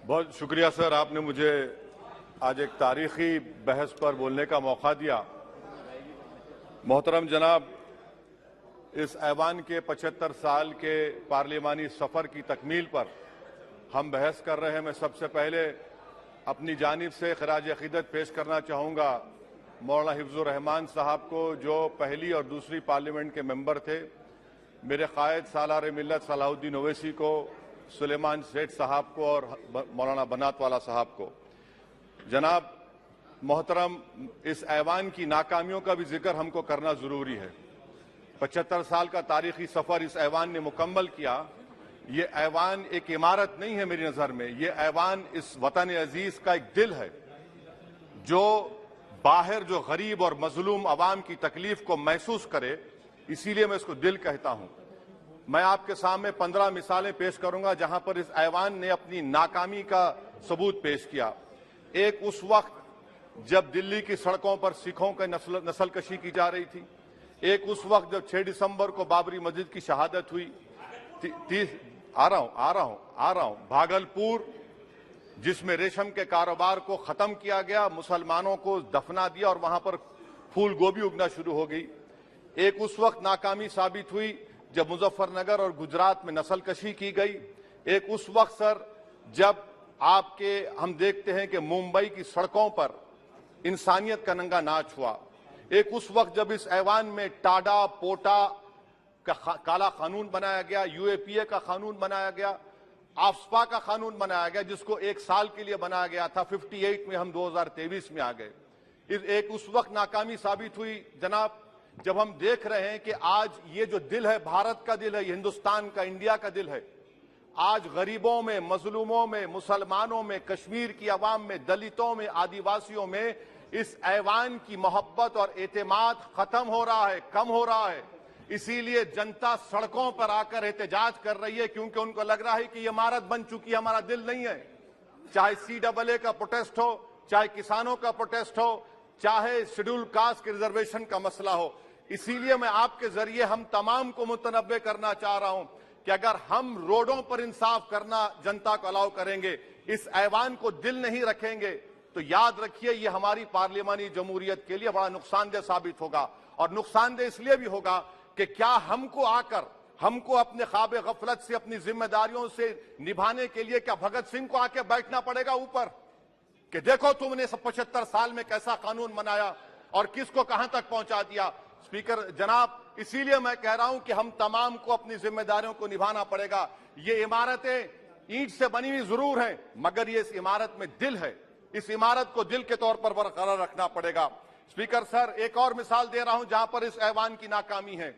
बहुत शुक्रिया सर, आपने मुझे आज एक तारीखी बहस पर बोलने का मौका दिया। मोहतरम जनाब, इस ऐवान के 75 साल के पार्लिमानी सफर की तकमील पर हम बहस कर रहे हैं। मैं सबसे पहले अपनी जानिब से खराज अकीदत पेश करना चाहूँगा मौलाना हिफ्जुर रहमान साहब को, जो पहली और दूसरी पार्लियामेंट के मेंबर थे, मेरे कायद सालार मिल्लत सलाहुद्दीन ओवैसी को, सुलेमान सेठ साहब को और मौलाना बनात वाला साहब को। जनाब मोहतरम, इस ऐवान की नाकामियों का भी जिक्र हमको करना जरूरी है। 75 साल का तारीखी सफर इस ऐवान ने मुकम्मल किया। ये ऐवान एक इमारत नहीं है मेरी नजर में, ये ऐवान इस वतन अजीज का एक दिल है, जो बाहर जो गरीब और मजलूम अवाम की तकलीफ को महसूस करे, इसीलिए मैं इसको दिल कहता हूं। मैं आपके सामने 15 मिसालें पेश करूंगा जहां पर इस ऐवान ने अपनी नाकामी का सबूत पेश किया। एक उस वक्त जब दिल्ली की सड़कों पर सिखों की नस्लकशी की जा रही थी। एक उस वक्त जब 6 दिसंबर को बाबरी मस्जिद की शहादत हुई। आ रहा हूं भागलपुर, जिसमें रेशम के कारोबार को खत्म किया गया, मुसलमानों को दफना दिया और वहां पर फूल गोभी उगना शुरू हो गई। एक उस वक्त नाकामी साबित हुई जब मुजफ्फरनगर और गुजरात में नस्लकशी की गई। एक उस वक्त सर जब हम देखते हैं कि मुंबई की सड़कों पर इंसानियत का नंगा नाच हुआ। एक उस वक्त जब इस ऐवान में टाडा पोटा का काला कानून बनाया गया, यूएपीए का कानून बनाया गया, आफ्सपा का कानून बनाया गया, जिसको 1 साल के लिए बनाया गया था। 58 में हम 2023 में आ गए। एक उस वक्त नाकामी साबित हुई जनाब, जब हम देख रहे हैं कि आज ये जो दिल है, भारत का दिल है, हिंदुस्तान का, इंडिया का दिल है, आज गरीबों में, मजलूमों में, मुसलमानों में, कश्मीर की आवाम में, दलितों में, आदिवासियों में इस ऐवान की मोहब्बत और एतमाद खत्म हो रहा है, कम हो रहा है। इसीलिए जनता सड़कों पर आकर एहतजाज कर रही है, क्योंकि उनको लग रहा है कि ये इमारत बन चुकी है, हमारा दिल नहीं है। चाहे CAA का प्रोटेस्ट हो, चाहे किसानों का प्रोटेस्ट हो, चाहे शेड्यूल कास्ट के रिजर्वेशन का मसला हो। इसीलिए मैं आपके जरिए हम तमाम को मुतनब्बे करना चाह रहा हूं कि अगर हम रोडों पर इंसाफ करना जनता को अलाउ करेंगे, इस ऐवान को दिल नहीं रखेंगे, तो याद रखिए ये हमारी पार्लियामानी जमहूरियत के लिए बड़ा नुकसानदेह साबित होगा। और नुकसानदेह इसलिए भी होगा कि क्या हमको अपने ख्वाब गफलत से, अपनी जिम्मेदारियों से निभाने के लिए क्या भगत सिंह को आके बैठना पड़ेगा ऊपर कि देखो तुमने 75 साल में कैसा कानून बनाया और किसको कहां तक पहुंचा दिया। स्पीकर जनाब, इसीलिए मैं कह रहा हूं कि हम तमाम को अपनी जिम्मेदारियों को निभाना पड़ेगा। ये इमारतें ईंट से बनी हुई जरूर हैं, मगर ये इस इमारत में दिल है। इस इमारत को दिल के तौर पर बरकरार रखना पड़ेगा। स्पीकर सर, एक और मिसाल दे रहा हूं जहां पर इस ऐवान की नाकामी है।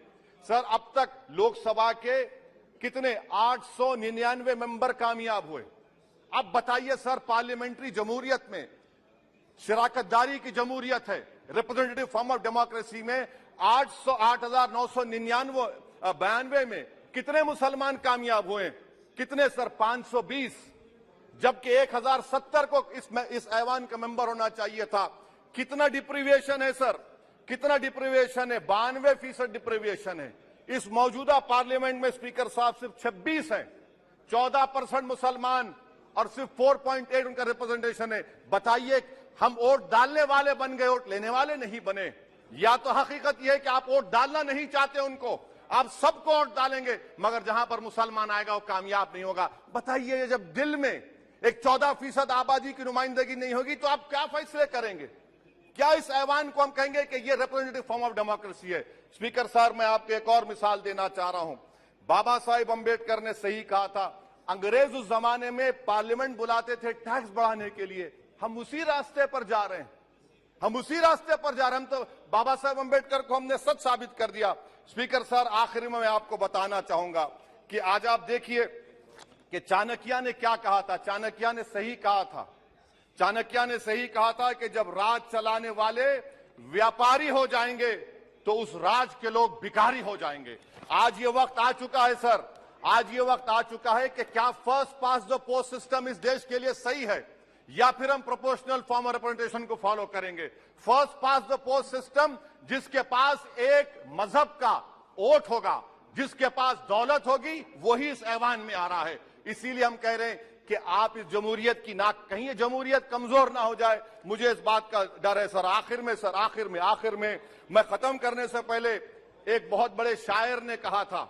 सर, अब तक लोकसभा के कितने 899 मेंबर कामयाब हुए। अब बताइए सर, पार्लियामेंट्री जमहूरियत में शराकतदारी की जमहूरियत है, रिप्रेजेंटेटिव फॉर्म ऑफ डेमोक्रेसी में 8,999 में कितने मुसलमान कामयाब हुए? कितने सर? 520, जबकि 1070 को इस ऐवान का मेंबर होना चाहिए था। कितना डिप्रीविएशन है सर? कितना डिप्रीविएशन है? 92% डिप्रीविएशन है। इस मौजूदा पार्लियामेंट में स्पीकर साहब सिर्फ 26 हैं, 14% मुसलमान और सिर्फ 4.8 उनका रिप्रेजेंटेशन है। बताइए, हम वोट डालने वाले बन गए, वोट लेने वाले नहीं बने। या तो हकीकत यह है कि आप वोट डालना नहीं चाहते उनको, आप सबको वोट डालेंगे, मगर जहां पर मुसलमान आएगा वो कामयाब नहीं होगा। बताइए, जब दिल में एक 14% आबादी की नुमाइंदगी नहीं होगी तो आप क्या फैसले करेंगे? क्या इस ऐवान को हम कहेंगे कि ये रिप्रेजेंटेटिव फॉर्म ऑफ डेमोक्रेसी है? स्पीकर साहब, मैं आपको एक और मिसाल देना चाह रहा हूं। बाबा साहेब अंबेडकर ने सही कहा था, अंग्रेज उस जमाने में पार्लियामेंट बुलाते थे टैक्स बढ़ाने के लिए। हम उसी रास्ते पर जा रहे हैं, हम उसी रास्ते पर जा रहे हैं। हम तो बाबा साहेब अंबेडकर को हमने सच साबित कर दिया। स्पीकर सर, आखिर में मैं आपको बताना चाहूंगा कि आज आप देखिए कि चाणक्य ने क्या कहा था। चाणक्य ने सही कहा था। चाणक्य ने सही कहा था कि जब राज चलाने वाले व्यापारी हो जाएंगे तो उस राज के लोग भिखारी हो जाएंगे। आज ये वक्त आ चुका है सर, आज ये वक्त आ चुका है कि क्या first pass the post system इस देश के लिए सही है, या फिर हम प्रोपोर्शनल फॉर्म ऑफ रिप्रेजेंटेशन को फॉलो करेंगे। First pass the post system, जिसके पास एक मजहब का वोट होगा, जिसके पास दौलत होगी, वही इस ऐवान में आ रहा है। इसीलिए हम कह रहे हैं कि आप इस जमहूरियत की नाक, कहीं ये जमहूरियत कमजोर ना हो जाए, मुझे इस बात का डर है। सर आखिर में मैं खत्म करने से पहले एक बहुत बड़े शायर ने कहा था,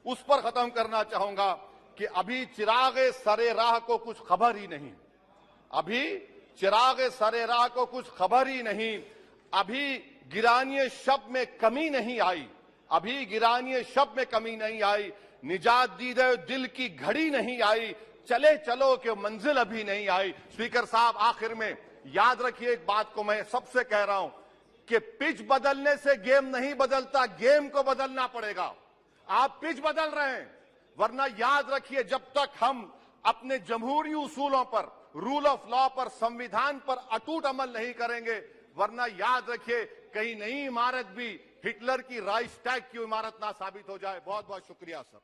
उस पर खत्म करना चाहूंगा कि अभी चिरागे सरे राह को कुछ खबर ही नहीं, अभी चिरागे सरे राह को कुछ खबर ही नहीं, अभी गिरानिए शब में कमी नहीं आई, अभी गिरानिए शब में कमी नहीं आई, निजात दीदे दिल की घड़ी नहीं आई, चले चलो कि मंजिल अभी नहीं आई। स्पीकर साहब, आखिर में याद रखिए एक बात को मैं सबसे कह रहा हूं कि पिच बदलने से गेम नहीं बदलता, गेम को बदलना पड़ेगा। आप पिच बदल रहे हैं, वरना याद रखिए जब तक हम अपने जमहूरी उसूलों पर, रूल ऑफ लॉ पर, संविधान पर अटूट अमल नहीं करेंगे, वरना याद रखिए कहीं नई इमारत भी हिटलर की राइक्सटैग की इमारत ना साबित हो जाए। बहुत बहुत शुक्रिया सर।